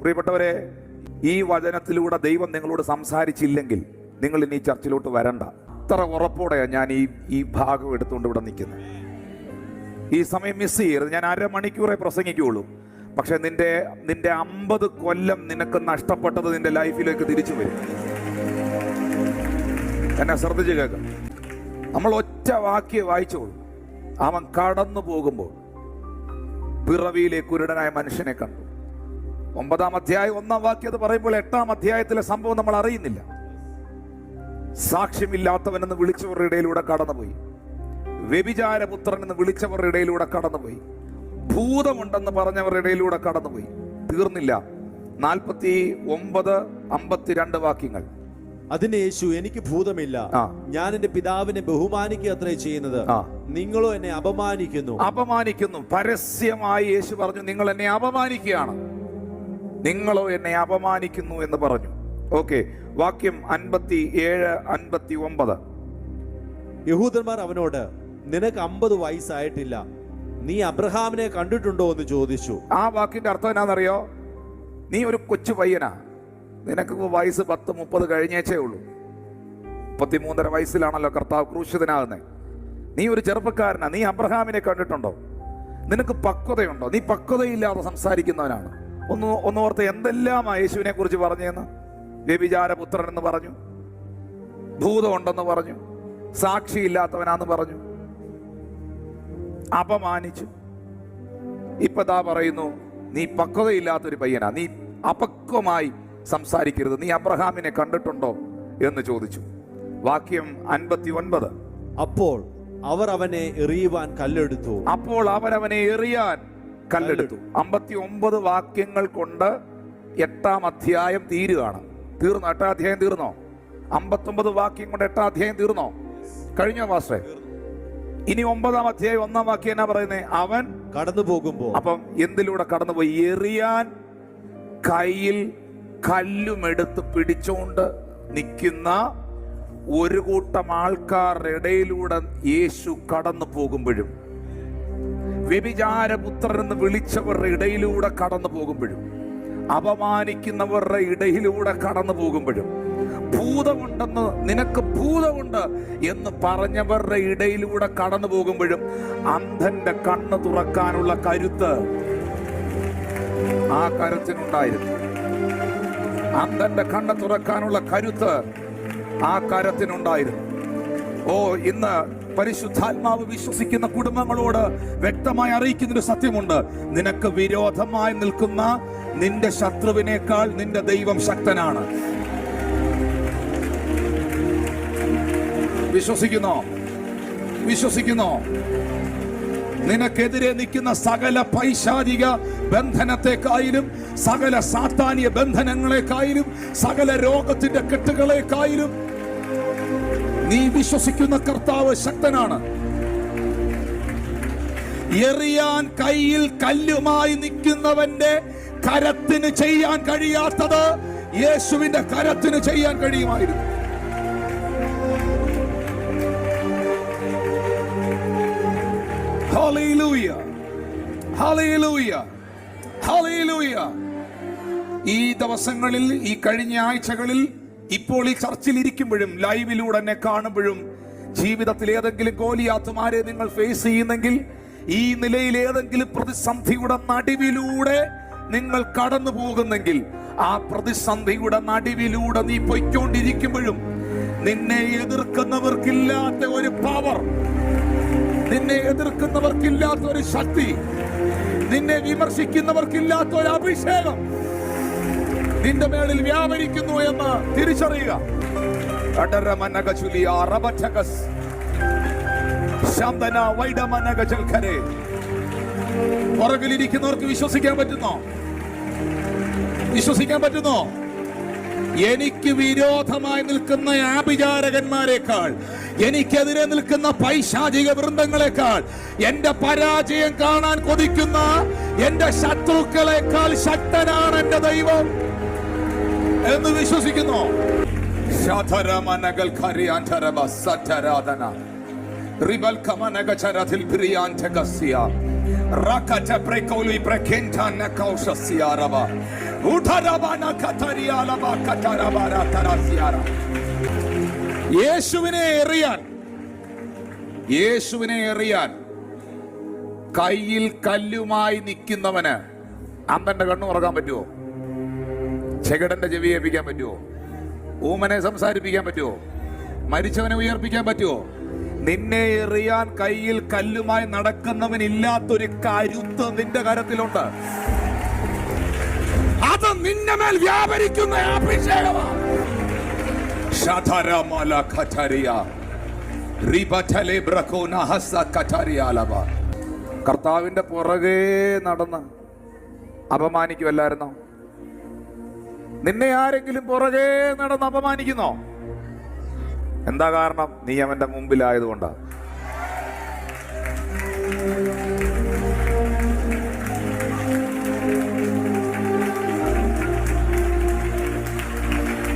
പ്രിയപ്പെട്ടവരെ, ഈ വചനത്തിലൂടെ ദൈവം നിങ്ങളോട് സംസാരിച്ചില്ലെങ്കിൽ നിങ്ങൾ ഇനി ചർച്ചിലോട്ട് വരണ്ട. അത്ര ഉറപ്പോടെയാണ് ഞാൻ ഈ ഭാഗം എടുത്തുകൊണ്ട് ഇവിടെ നിൽക്കുന്നത്. ഈ സമയം മിസ് ചെയ്യരുത്. ഞാൻ 1/2 മണിക്കൂറേ പ്രസംഗിക്കുകയുള്ളൂ. പക്ഷെ നിന്റെ 50 കൊല്ലം നിനക്ക് നഷ്ടപ്പെട്ടത് നിന്റെ ലൈഫിലേക്ക് തിരിച്ചു വരും. എന്നെ ശ്രദ്ധിച്ച് കേൾക്കാം. നമ്മൾ ഒറ്റ വാക്യം വായിച്ചോളൂ. അവൻ കടന്നു പോകുമ്പോൾ പിറവിയിലെ കുരുടനായ മനുഷ്യനെ കണ്ടു. 9-ാം അധ്യായം 1-ാം വാക്യം അത് പറയുമ്പോൾ 8-ാം അധ്യായത്തിലെ സംഭവം നമ്മൾ അറിയുന്നില്ല. സാക്ഷ്യമില്ലാത്തവനെന്ന് വിളിച്ചവരുടെ ഇടയിലൂടെ കടന്നുപോയി. വ്യഭിചാരപുത്രൻ എന്ന് വിളിച്ചവരുടെ ഇടയിലൂടെ കടന്നുപോയി. ഭൂതമുണ്ടെന്ന് പറഞ്ഞവരുടെ ഇടയിലൂടെ കടന്നുപോയി. തീർന്നില്ല. 49, 52 വാക്യങ്ങൾ. അതിന് യേശു, എനിക്ക് ഭൂതമില്ല, ഞാൻ എന്റെ പിതാവിനെ ബഹുമാനിക്കുക അത്രേ ചെയ്യുന്നത്, നിങ്ങളോ എന്നെ അപമാനിക്കുന്നു. പരസ്യമായി യേശു പറഞ്ഞു, നിങ്ങൾ എന്നെ അപമാനിക്കുകയാണ്, നിങ്ങളോ എന്നെ അപമാനിക്കുന്നു എന്ന് പറഞ്ഞു. ഓക്കെ, വാക്യം 57, 59. യഹൂദന്മാർ അവനോട്, നിനക്ക് 50 വയസ്സായിട്ടില്ല, നീ അബ്രഹാമിനെ കണ്ടിട്ടുണ്ടോ എന്ന് ചോദിച്ചു. ആ വാക്കിന്റെ അർത്ഥം എന്നാണെന്നറിയോ? നീ ഒരു കൊച്ചു പയ്യനാ, നിനക്ക് വയസ്സ് 10-30 കഴിഞ്ഞേച്ചേ ഉള്ളൂ. 33.5 വയസ്സിലാണല്ലോ കർത്താവ് ക്രൂശിതനാകുന്നത്. നീ ഒരു ചെറുപ്പക്കാരനാ, നീ അബ്രഹാമിനെ കണ്ടിട്ടുണ്ടോ? നിനക്ക് പക്വതയുണ്ടോ? നീ പക്വതയില്ലാതെ സംസാരിക്കുന്നവനാണ്. ഒന്നോർത്ത് എന്തെല്ലാം യേശുവിനെ കുറിച്ച് പറഞ്ഞെന്ന്. വ്യഭിചാരപുത്രൻ എന്ന് പറഞ്ഞു, ഭൂതമുണ്ടെന്ന് പറഞ്ഞു, സാക്ഷിയില്ലാത്തവനാന്ന് പറഞ്ഞു, അപമാനിച്ചു. ഇപ്പതാ പറയുന്നു, നീ പക്വതയില്ലാത്തൊരു പയ്യനാ, നീ അപക്വമായി സംസാരിക്കരുത്, നീ അബ്രഹാമിനെ കണ്ടിട്ടുണ്ടോ എന്ന് ചോദിച്ചു. വാക്യം 59. അപ്പോൾ അവർ അവനെ എറിയുവാൻ കല്ലെടുത്തു. 59 വാക്യങ്ങൾ കൊണ്ട് 8-ാം അധ്യായം തീരുകയാണ്. തീർന്നോ? 8-ാം അധ്യായം തീർന്നോ? 59 വാക്യം കൊണ്ട് 8-ാം അധ്യായം തീർന്നോ? കഴിഞ്ഞോ പാസ്റ്റേ? ഇനി 9-ാം അധ്യായം 1-ാം വാക്യം എന്നാ പറയുന്നത്? അവൻ കടന്നു പോകുമ്പോൾ. അപ്പം എന്തിലൂടെ കടന്നുപോയി? എറിയാൻ കയ്യിൽ കല്ലുമെടുത്ത് പിടിച്ചുകൊണ്ട് നിൽക്കുന്ന ഒരു കൂട്ടം ആൾക്കാരുടെ ഇടയിലൂടെ യേശു കടന്നു പോകുമ്പോഴും, വ്യഭിചാരപുത്രൻ എന്ന് വിളിച്ചവരുടെ ഇടയിലൂടെ കടന്നു പോകുമ്പോഴും, അപമാനിക്കുന്നവരുടെ ഇടയിലൂടെ കടന്നു പോകുമ്പോഴും, ഭൂതമുണ്ടെന്ന് നിനക്ക് ഭൂതമുണ്ട് എന്ന് പറഞ്ഞവരുടെ ഇടയിലൂടെ കടന്നു പോകുമ്പോഴും, അന്ധന്റെ കണ്ണ് തുറക്കാനുള്ള കരുത്ത് ആ കരത്തിനുണ്ടായിരുന്നു. അന്ധന്റെ കണ്ണ് തുറക്കാനുള്ള കരുത്ത് ആ കരത്തിനുണ്ടായിരുന്നു. ഇന്ന് പരിശുദ്ധാത്മാവ് വിശ്വസിക്കുന്ന കുടുംബങ്ങളോട് വ്യക്തമായി അറിയിക്കുന്നൊരു സത്യമുണ്ട്. നിനക്ക് വിരോധമായി നിൽക്കുന്ന നിന്റെ ശത്രുവിനേക്കാൾ നിന്റെ ദൈവം ശക്തനാണ്. വിശ്വസിക്കുന്നോ? നിനക്കെതിരെ നിൽക്കുന്ന സകല പൈശാചിക ബന്ധനത്തെക്കായാലും, സകല സാത്താനിക ബന്ധനങ്ങളെക്കായാലും, സകല രോഗത്തിന്റെ കെട്ടുകളെക്കായാലും നീ വിശ്വസിക്കുന്ന കർത്താവ് ശക്തനാണ്. എറിയാൻ കയ്യിൽ കല്ലുമായി നിൽക്കുന്നവന്റെ കരത്തിന് ചെയ്യാൻ കഴിയാത്തത് യേശുവിന്റെ കരത്തിന് ചെയ്യാൻ കഴിയുമായിരുന്നു. Hallelujah. Hallelujah. Hallelujah. ഈ ദിവസങ്ങളിൽ, ഈ കഴിഞ്ഞ ആഴ്ചകളിൽ, ഇപ്പോൾ ഈ ചർച്ചിൽ ഇരിക്കുമ്പോഴും, ലൈവിലൂടെ എന്നെ കാണുമ്പോഴും, ജീവിതത്തിൽ ഏതെങ്കിലും ഗോലിയാത്തുമാരെ നിങ്ങൾ ഫേസ് ചെയ്യുന്നെങ്കിൽ, ഈ നിലയിൽ ഏതെങ്കിലും പ്രതിസന്ധിയുടെ നടുവിലൂടെ നിങ്ങൾ കടന്നു പോകുന്നെങ്കിൽ, ആ പ്രതിസന്ധിയുടെ നടുവിലൂടെ നീ പൊയ്ക്കൊണ്ടിരിക്കുമ്പോഴും നിന്നെ എതിർക്കുന്നവർക്കില്ലാത്ത ഒരു പവർ, നിന്നെ എതിർക്കുന്നവർക്കില്ലാത്ത ഒരു ശക്തി, നിന്നെ വിമർശിക്കുന്നവർക്കില്ലാത്ത ഒരു അഭിഷേകം നിന്റെ മേളിൽ വ്യാപരിക്കുന്നു എന്ന് തിരിച്ചറിയുക. പുറകിലിരിക്കുന്നവർക്ക് വിശ്വസിക്കാൻ പറ്റുന്നോ? എനിക്ക് വിരോധമായി നിൽക്കുന്ന ആഭിചാരകന്മാരെക്കാൾ, എനിക്കെതിരെ നിൽക്കുന്ന പൈശാചിക വൃന്ദങ്ങളെക്കാൾ, എന്റെ പരാജയം കാണാൻ കൊതിക്കുന്ന എന്റെ ശത്രുക്കളെക്കാൾ ശക്തനാണ് എന്റെ ദൈവം എന്ന് വിശ്വസിക്കുന്നു. Rakata prekoli prekenta na kausha siaraba. Utarabana katarialaba katarabara tarasiara. യേശുവിനെ എറിയാൻ കയ്യിൽ കല്ലുമായി നിൽക്കുന്നവന് അമ്പന്റെ കണ്ണു തുറക്കാൻ പറ്റുമോ? ചെകിടന്റെ ചെവി ഏൽപ്പിക്കാൻ പറ്റുമോ? ഊമനെ സംസാരിപ്പിക്കാൻ പറ്റുമോ? മരിച്ചവനെ ഉയർപ്പിക്കാൻ പറ്റുമോ? നിന്നെ എറിയാൻ കയ്യിൽ കല്ലുമായി നടക്കുന്നവനില്ലാത്തൊരു കരുത്ത് നിന്റെ കരത്തിലുണ്ട്. അത് നിന്റെ മേൽ വ്യാപരിക്കുന്ന അഭിഷേകമാണ്. കർത്താവിന്റെ പുറകെ നടന്ന് അപമാനിക്കുമല്ലായിരുന്നോ? നിന്നെ ആരെങ്കിലും പുറകെ നടന്ന് അപമാനിക്കുന്നോ? എന്താ കാരണം? നീ അവന്റെ മുമ്പിലായതുകൊണ്ടാണ്.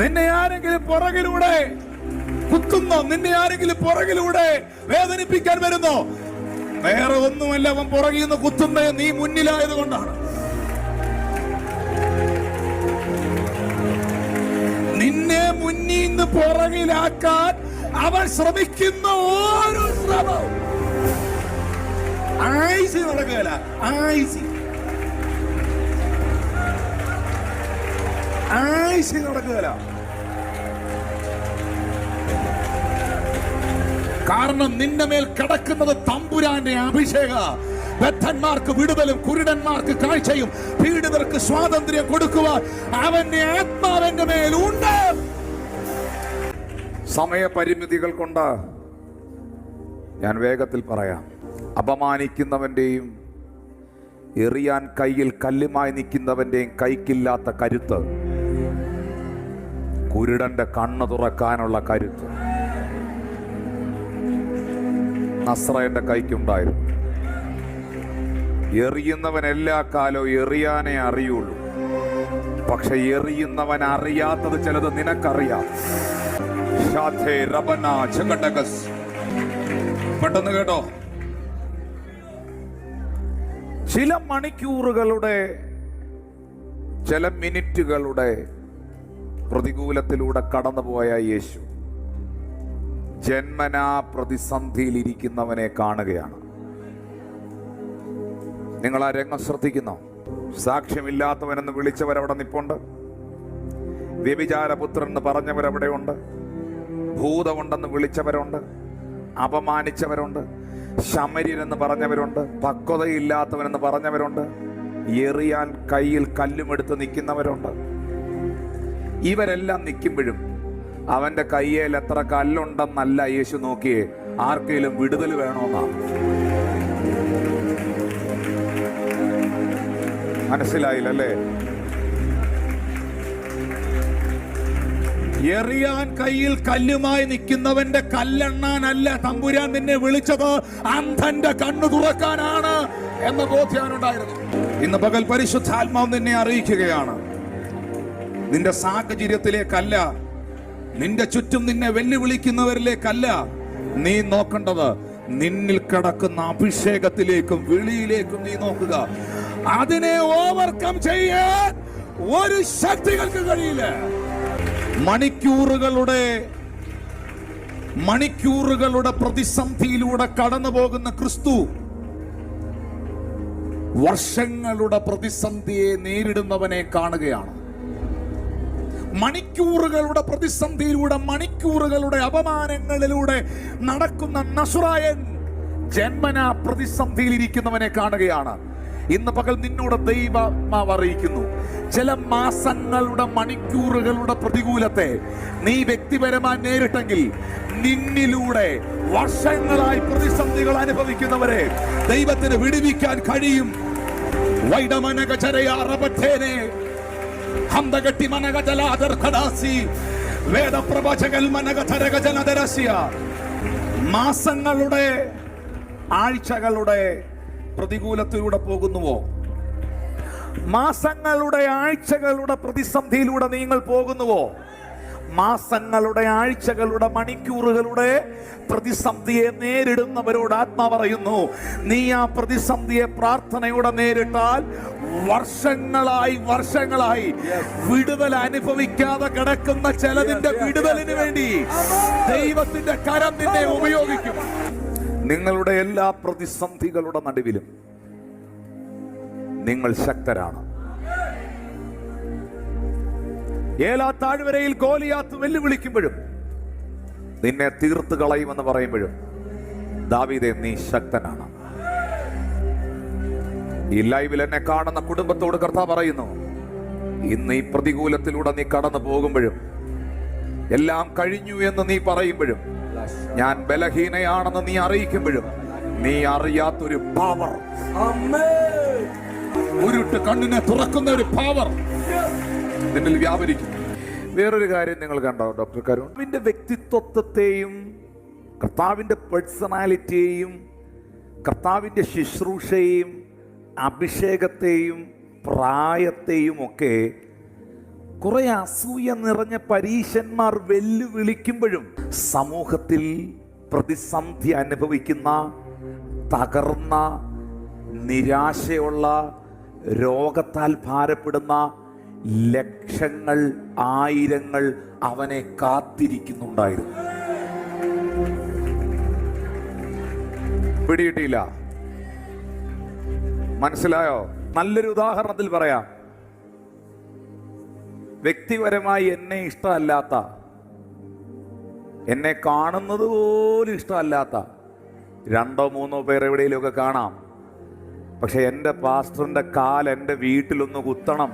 നിന്നെ ആരെങ്കിലും പുറകിലൂടെ കുത്തുന്നോ? നിന്നെ ആരെങ്കിലും പുറകിലൂടെ വേദനിപ്പിക്കാൻ വരുന്നോ? വേറെ ഒന്നുമല്ല, അവൻ പുറകിൽ നിന്ന് കുത്തുന്നത് നീ മുന്നിലായത് കൊണ്ടാണ്. നിന്നെ മുന്നിൽ നിന്ന് പുറകിലാക്കാൻ അവൻ ശ്രമിക്കുന്ന ഓരോ ശ്രമവും ആയിസി നടക്കുകയല്ല. ആയിസി നടക്കുകയല്ല. കാരണം നിന്റെ മേൽ കിടക്കുന്നത് തമ്പുരാന്റെ അഭിഷേക. ബദ്ധന്മാർക്ക് വിടുതലും കുരുടന്മാർക്ക് കാഴ്ചയും പീഡിതർക്ക് സ്വാതന്ത്ര്യം കൊടുക്കുവാൻ അവന്റെ ആത്മാവിന്റെ മേലുണ്ട്. സമയപരിമിതികൾ കൊണ്ട് ഞാൻ വേഗത്തിൽ പറയാം. അപമാനിക്കുന്നവന്റെയും എറിയാൻ കയ്യിൽ കല്ലുമായി നിൽക്കുന്നവന്റെയും കൈക്കില്ലാത്ത കരുത്ത്, കുരുടന്റെ കണ്ണ് തുറക്കാനുള്ള കരുത്ത് നസ്രായന്റെ കൈക്കുണ്ടായിരുന്നു. എറിയുന്നവൻ എല്ലാ കാലവും എറിയാനേ അറിയുള്ളൂ. പക്ഷെ എറിയുന്നവൻ അറിയാത്തത് ചിലത് നിനക്കറിയാം. പെട്ടെന്ന് കേട്ടോ. ചില മണിക്കൂറുകളുടെ, ചില മിനിറ്റുകളുടെ പ്രതികൂലത്തിലൂടെ കടന്നുപോയ യേശു ജന്മനാ പ്രതിസന്ധിയിൽ ഇരിക്കുന്നവനെ കാണുകയാണ്. നിങ്ങൾ ആ രംഗം ശ്രദ്ധിക്കുന്നോ? സാക്ഷ്യമില്ലാത്തവനെന്ന് വിളിച്ചവരവിടെ നിപ്പുണ്ട്. വ്യഭിചാരപുത്രൻ എന്ന് പറഞ്ഞവരവിടെയുണ്ട്. ഭൂതമുണ്ടെന്ന് വിളിച്ചവരുണ്ട്. അപമാനിച്ചവരുണ്ട്. ശമര്യനെന്ന് പറഞ്ഞവരുണ്ട്. പക്വതയില്ലാത്തവനെന്ന് പറഞ്ഞവരുണ്ട്. എറിയാൻ കയ്യിൽ കല്ലുമെടുത്ത് നിൽക്കുന്നവരുണ്ട്. ഇവരെല്ലാം നിൽക്കുമ്പോഴും അവന്റെ കയ്യിൽ എത്ര കല്ലുണ്ടെന്നല്ല യേശു നോക്കിയേ, ആർക്കെങ്കിലും വിടുതൽ വേണമെന്നാണ്. മനസ്സിലായില്ലല്ലേ? എറിയാൻ കയ്യിൽ കല്ലുമായി നിൽക്കുന്നവന്റെ കല്ലെണ്ണാനല്ല തമ്പുരാൻ നിന്നെ വിളിച്ചത്, അന്ധന്റെ കണ്ണു തുറക്കാനാണ് എന്ന ബോധ്യമുണ്ടായിരുന്നു. ഇന്ന് പകൽ പരിശുദ്ധാത്മാവ് നിന്നെ അറിയിക്കുകയാണ്. നിന്റെ സാഹചര്യത്തിലേക്കല്ല, നിന്റെ ചുറ്റും നിന്നെ വെല്ലുവിളിക്കുന്നവരിലേക്കല്ല നീ നോക്കേണ്ടത്, നിന്നിൽ കിടക്കുന്ന അഭിഷേകത്തിലേക്കും വിളിയിലേക്കും നീ നോക്കുക. അതിനെ ഓവർകം ചെയ്യാൻ ഒരു ശക്തികൾക്ക് കഴിയില്ല. മണിക്കൂറുകളുടെ പ്രതിസന്ധിയിലൂടെ കടന്നു പോകുന്ന ക്രിസ്തു വർഷങ്ങളുടെ പ്രതിസന്ധിയെ നേരിടുന്നവനെ കാണുകയാണ്. മണിക്കൂറുകളുടെ പ്രതിസന്ധിയിലൂടെ, മണിക്കൂറുകളുടെ അപമാനങ്ങളിലൂടെ നടക്കുന്ന നസ്രായൻ ജന്മനാ പ്രതിസന്ധിയിൽ ഇരിക്കുന്നവനെ കാണുകയാണ്. ഇന്ന് പകൽ നിന്നോട് ദൈവമാവ് അറിയിക്കുന്നു, ചില മാസങ്ങളുടെ, മണിക്കൂറുകളുടെ പ്രതികൂലത്തെ നീ വ്യക്തിപരമായി നേരിട്ടെങ്കിൽ നിന്നിലൂടെ വർഷങ്ങളായി പ്രതിസന്ധികൾ അനുഭവിക്കുന്നവരെ ദൈവത്തിന് വിടുവിക്കാൻ കഴിയും. മാസങ്ങളുടെ, ആഴ്ചകളുടെ പ്രതികൂലത്തിലൂടെ പോകുന്നുവോ? മാസങ്ങളുടെ, ആഴ്ചകളുടെ പ്രതിസന്ധിയിലൂടെ നിങ്ങൾ പോകുന്നുവോ? മാസങ്ങളുടെ, ആഴ്ചകളുടെ, മണിക്കൂറുകളുടെ പ്രതിസന്ധിയെ നേരിടുന്നവരോട് ആത്മാ പറയുന്നു, നീ ആ പ്രതിസന്ധിയെ പ്രാർത്ഥനയോടെ നേരിട്ടാൽ വർഷങ്ങളായി വിടുതൽ അനുഭവിക്കാതെ കിടക്കുന്ന ചിലതിന്റെ വിടുതലിന് വേണ്ടി ദൈവത്തിന്റെ കരം നിന്നെ ഉപയോഗിക്കും. നിങ്ങളുടെ എല്ലാ പ്രതിസന്ധികളുടെ നടുവിലും നിങ്ങൾ ശക്തരാണ്. ഏലാ താഴ്വരയിൽ ഗോലിയാത്ത് വെല്ലുവിളിക്കുമ്പോഴും നിന്നെ തീർത്ത് കളയുമെന്ന് പറയുമ്പോഴും ദാവീദേ, നീ ശക്തനാണ്. ഈ ലൈവിൽ എന്നെ കാണുന്ന കുടുംബത്തോട് കർത്താവ് പറയുന്നു, ഇന്ന് ഈ പ്രതികൂലത്തിലൂടെ നീ കടന്നു പോകുമ്പോഴും, എല്ലാം കഴിഞ്ഞു എന്ന് നീ പറയുമ്പോഴും, ഞാൻ ബലഹീനയാണെന്ന് നീ അറിയിക്കുമ്പോഴും, നീ അറിയാത്തൊരു പവർ, ഉരുട്ട് കണ്ണിനെ തുറക്കുന്ന ഒരു പവർ നിന്നിൽ വ്യാപരിക്കും. വേറൊരു കാര്യം നിങ്ങൾ കണ്ടോ ഡോക്ടർ കരുൺ? കർത്താവിന്റെ വ്യക്തിത്വത്തെയും കർത്താവിന്റെ പേഴ്സണാലിറ്റിയെയും കർത്താവിന്റെ ശുശ്രൂഷയെയും അഭിഷേകത്തെയും പ്രായത്തെയും ഒക്കെ കുറെ അസൂയ നിറഞ്ഞ പരീശന്മാർ വെല്ലുവിളിക്കുമ്പോഴും സമൂഹത്തിൽ പ്രതിസന്ധി അനുഭവിക്കുന്ന, തകർന്ന, നിരാശയുള്ള, രോഗത്താൽ ഭാരപ്പെടുന്ന ലക്ഷങ്ങൾ, ആയിരങ്ങൾ അവനെ കാത്തിരിക്കുന്നുണ്ടായിരുന്നു. പിടികിട്ടിയില്ല? മനസ്സിലായോ? നല്ലൊരു ഉദാഹരണത്തിൽ പറയാം. വ്യക്തിപരമായി എന്നെ ഇഷ്ടമല്ലാത്ത, എന്നെ കാണുന്നത് പോലും ഇഷ്ടമല്ലാത്ത 2-3 പേർ എവിടെയെങ്കിലുമൊക്കെ കാണാം. പക്ഷെ എൻ്റെ പാസ്റ്ററിന്റെ കാൽ എൻ്റെ വീട്ടിലൊന്ന് കുത്തണം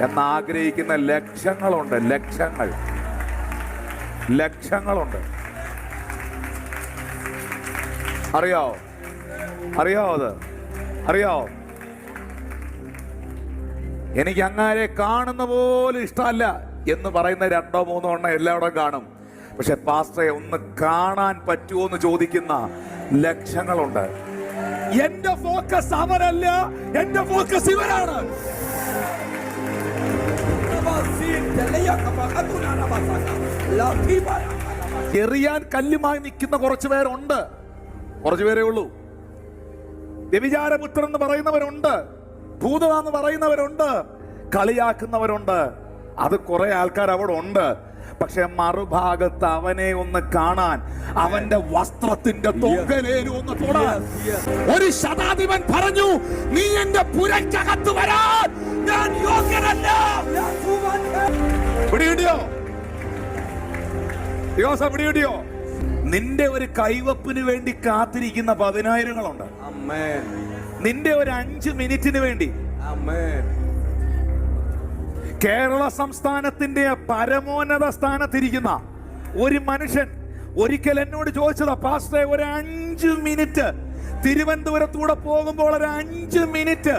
എന്നാഗ്രഹിക്കുന്ന ലക്ഷങ്ങളുണ്ട്. ലക്ഷങ്ങളുണ്ട്. അറിയാവോ? അറിയാവോ? എനിക്ക് അങ്ങാരെ കാണുന്ന പോലും ഇഷ്ടമല്ല എന്ന് പറയുന്ന 2-3 എണ്ണം എല്ലായിടം കാണും. പക്ഷെ പാസ്റ്ററെ ഒന്ന് കാണാൻ പറ്റുമോ എന്ന് ചോദിക്കുന്ന ലക്ഷങ്ങളുണ്ട്. എന്റെ ഫോക്കസ് അവരല്ല, എന്റെ ഫോക്കസ് ഇവരാണ്. എറിയാൻ കല്ലുമായി നിൽക്കുന്ന കുറച്ചു പേരുണ്ട്. കുറച്ചു പേരേ ഉള്ളൂ. വ്യഭിചാരപുത്രൻ എന്ന് പറയുന്നവരുണ്ട്, ഭൂതമാന്ന് പറയുന്നവരുണ്ട്, കളിയാക്കുന്നവരുണ്ട്. അത് കുറെ ആൾക്കാർ അവിടെ ഉണ്ട്. പക്ഷെ മറുഭാഗത്ത് അവനെ ഒന്ന് കാണാൻ, അവന്റെ വസ്ത്രത്തിന്റെ തൊങ്കലേലും ഒന്ന് തൊടാൻ ഒരു ശതാധിപൻ പറഞ്ഞു, നീ എന്റെ പുരക്കകത്ത് വരാൻ ഞാൻ യോഗ്യനല്ല. പിടികിട്ടിയോ? നിന്റെ ഒരു കൈവപ്പിന് വേണ്ടി കാത്തിരിക്കുന്ന 10,000-ങ്ങളുണ്ട്. നിന്റെ ഒരു 5 മിനിറ്റിന് വേണ്ടി. കേരള സംസ്ഥാനത്തിന്റെ പരമോന്നത സ്ഥാനത്തിരിക്കുന്ന ഒരു മനുഷ്യൻ ഒരിക്കൽ എന്നോട് ചോദിച്ചതാ, പാസ്റ്ററെ, ഒരു 5 മിനിറ്റ് തിരുവനന്തപുരത്തൂടെ പോകുമ്പോൾ ഒരു 5 മിനിറ്റ്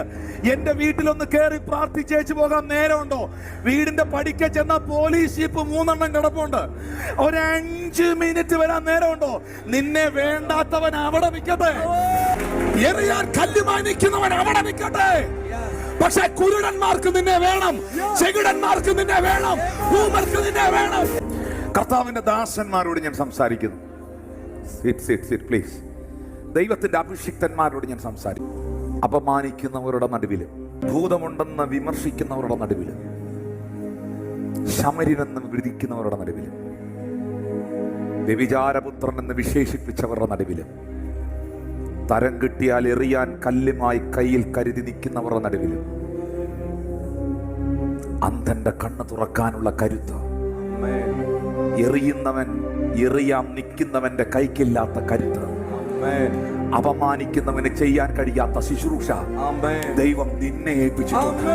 എന്റെ വീട്ടിലൊന്ന് കയറി പ്രാർത്ഥിച്ചേച്ച് പോകാൻ നേരമുണ്ടോ? വീടിന്റെ പടിക്ക ചെന്ന പോലീസ് ജീപ്പ് 3 എണ്ണം കിടപ്പുണ്ട്. ഒരു 5 മിനിറ്റ് വരാൻ നേരമുണ്ടോ? നിന്നെ വേണ്ടാത്തവൻ അവിടെ നിൽക്കട്ടെ, എറിയാൻ കല്ലുമായി നിൽക്കുന്നവൻ അവിടെ നിൽക്കട്ടെ. പക്ഷെ കുരുടന്മാർക്ക് നിന്നെ വേണം, ചെകിടന്മാർക്ക് നിന്നെ വേണം, ഊമർക്ക് നിന്നെ വേണം. കർത്താവിന്റെ ദാസന്മാരോട് ഞാൻ സംസാരിക്കുന്നു. പ്ലീസ്. ദൈവത്തിന്റെ അഭിഷിക്തന്മാരോട് ഞാൻ സംസാരിക്കും. അപമാനിക്കുന്നവരുടെ നടുവിലും, ഭൂതമുണ്ടെന്ന് വിമർശിക്കുന്നവരുടെ നടുവിലും, ശമരിനെന്ന് വിധിക്കുന്നവരുടെ നടുവിലും, വ്യഭിചാരപുത്രൻ എന്ന് വിശേഷിപ്പിച്ചവരുടെ നടുവിലും, തരം കിട്ടിയാൽ എറിയാൻ കല്ലുമായി കയ്യിൽ കരുതി നിൽക്കുന്നവരുടെ നടുവിലും, അന്ധന്റെ കണ്ണ് തുറക്കാനുള്ള കരുത്ത്, എറിയുന്നവൻ എറിയാൻ നിൽക്കുന്നവന്റെ കൈക്കില്ലാത്ത കരുത്ത്, അപമാനിക്കുന്നവന് ചെയ്യാൻ കഴിയാത്ത ശുശ്രൂഷ ദൈവം നിന്നെ ഏൽപ്പിച്ചിട്ടുണ്ട്.